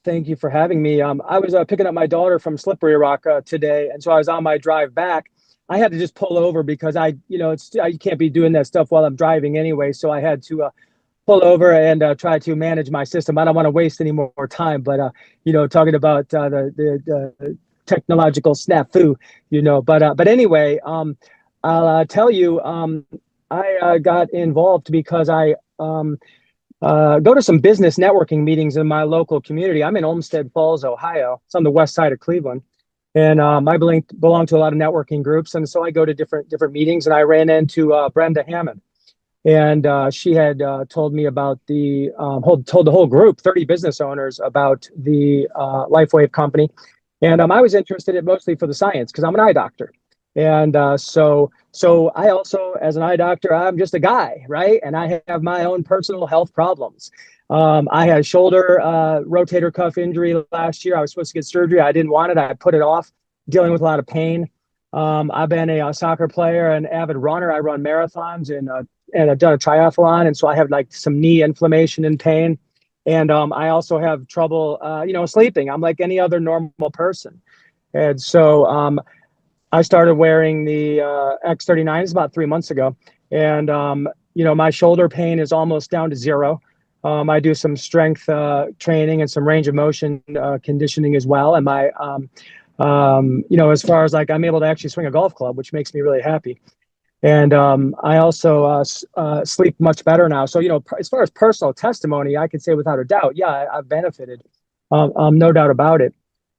Thank you for having me. I was picking up my daughter from Slippery Rock today, and so I was on my drive back. I had to just pull over because you can't be doing that stuff while I'm driving anyway. So I had to pull over and try to manage my system. I don't want to waste any more time, but talking about the technological snafu, but anyway, I'll tell you, I got involved because I go to some business networking meetings in my local community. I'm in Olmsted Falls, Ohio. It's on the west side of Cleveland. And I belong to a lot of networking groups. And so I go to different meetings, and I ran into Brenda Hammond. And she had told me about told the whole group, 30 business owners, about the LifeWave company. And I was interested in it mostly for the science because I'm an eye doctor. And so I also, as an eye doctor, I'm just a guy, right? And I have my own personal health problems. I had a shoulder rotator cuff injury last year. I was supposed to get surgery. I didn't want it. I put it off, dealing with a lot of pain. I've been a soccer player, an avid runner. I run marathons and I've done a triathlon. And so I have like some knee inflammation and pain. And I also have trouble, sleeping. I'm like any other normal person. And so I started wearing the X39s about 3 months ago. And, my shoulder pain is almost down to zero. I do some strength training and some range of motion conditioning as well. And my, as far as like I'm able to actually swing a golf club, which makes me really happy. And I also sleep much better now. So, as far as personal testimony, I could say without a doubt, yeah, I've benefited. No doubt about it.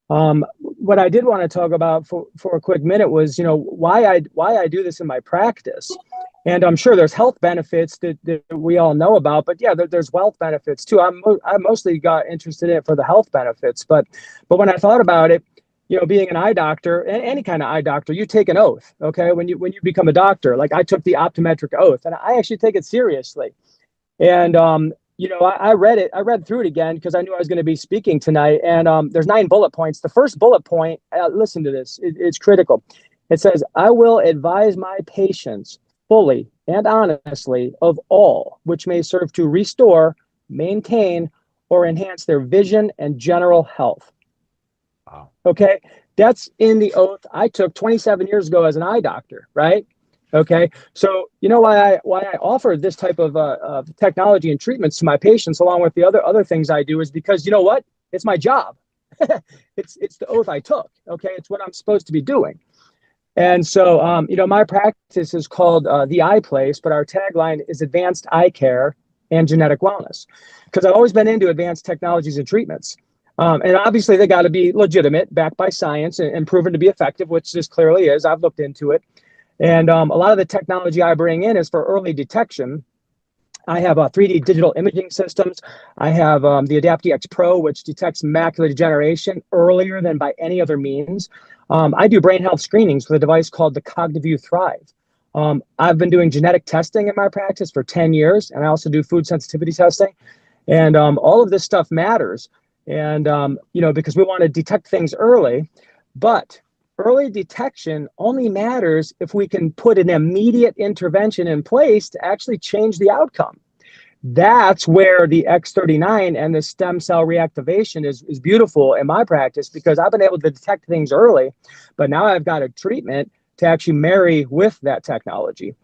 What I did want to talk about for a quick minute was, why I do this in my practice. And I'm sure there's health benefits that we all know about, but yeah, there's wealth benefits too. I mostly got interested in it for the health benefits, but when I thought about it, being an eye doctor, any kind of eye doctor, you take an oath, okay? When you become a doctor, like I took the optometric oath, and I actually take it seriously. And I read through it again because I knew I was going to be speaking tonight. And there's 9 bullet points. The first bullet point, listen to this, it's critical. It says, I will advise my patients fully and honestly of all which may serve to restore, maintain, or enhance their vision and general health. Wow. Okay. That's in the oath I took 27 years ago as an eye doctor, right? Okay. So why I offer this type of technology and treatments to my patients, along with the other things I do, is because you know what? It's my job. It's the oath I took. Okay. It's what I'm supposed to be doing. And so, my practice is called The Eye Place, but our tagline is Advanced Eye Care and Genetic Wellness, because I've always been into advanced technologies and treatments. And obviously, they got to be legitimate, backed by science, and proven to be effective, which this clearly is. I've looked into it. And a lot of the technology I bring in is for early detection. I have 3D digital imaging systems. I have the AdaptEX Pro, which detects macular degeneration earlier than by any other means. I do brain health screenings with a device called the CogniView Thrive. I've been doing genetic testing in my practice for 10 years, and I also do food sensitivity testing. And all of this stuff matters. And, because we want to detect things early, but early detection only matters if we can put an immediate intervention in place to actually change the outcome. That's where the X39 and the stem cell reactivation is beautiful in my practice, because I've been able to detect things early, but now I've got a treatment to actually marry with that technology.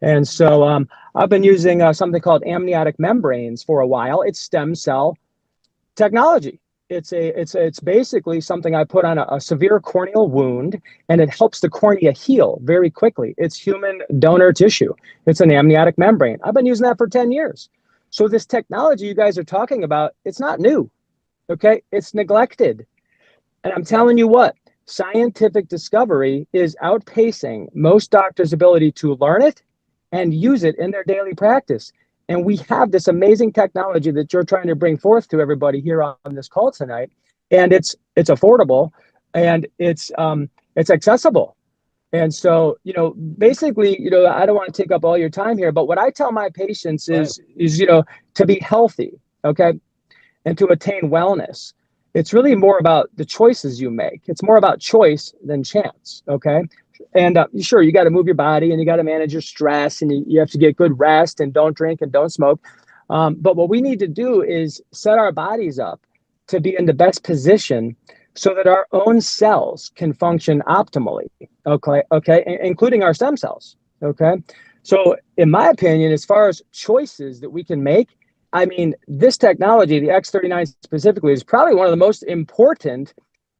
And so I've been using something called amniotic membranes for a while. It's stem cell technology. It's basically something I put on a severe corneal wound, and it helps the cornea heal very quickly. It's human donor tissue. It's an amniotic membrane. I've been using that for 10 years. So this technology you guys are talking about, it's not new, okay? It's neglected. And I'm telling you what, scientific discovery is outpacing most doctors' ability to learn it and use it in their daily practice. And we have this amazing technology that you're trying to bring forth to everybody here on this call tonight. And it's affordable, and it's accessible. And so, basically, I don't want to take up all your time here, but what I tell my patients is to be healthy, okay, and to attain wellness. It's really more about the choices you make. It's more about choice than chance, okay? And sure, you got to move your body and you got to manage your stress and you have to get good rest and don't drink and don't smoke. But what we need to do is set our bodies up to be in the best position so that our own cells can function optimally. Okay, including our stem cells. Okay. So in my opinion, as far as choices that we can make, I mean, this technology, the X39 specifically, is probably one of the most important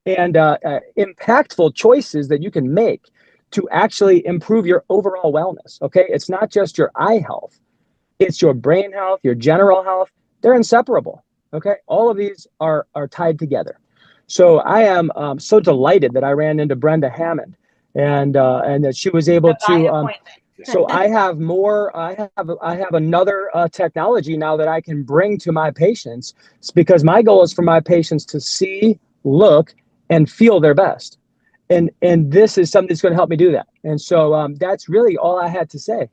and impactful choices that you can make to actually improve your overall wellness. Okay. It's not just your eye health, it's your brain health, your general health. They're inseparable. Okay. All of these are tied together. So I am so delighted that I ran into Brenda Hammond and that she was able to. So I have more. I have another technology now that I can bring to my patients. It's because my goal is for my patients to see, look, and feel their best. And this is something that's going to help me do that. And so that's really all I had to say.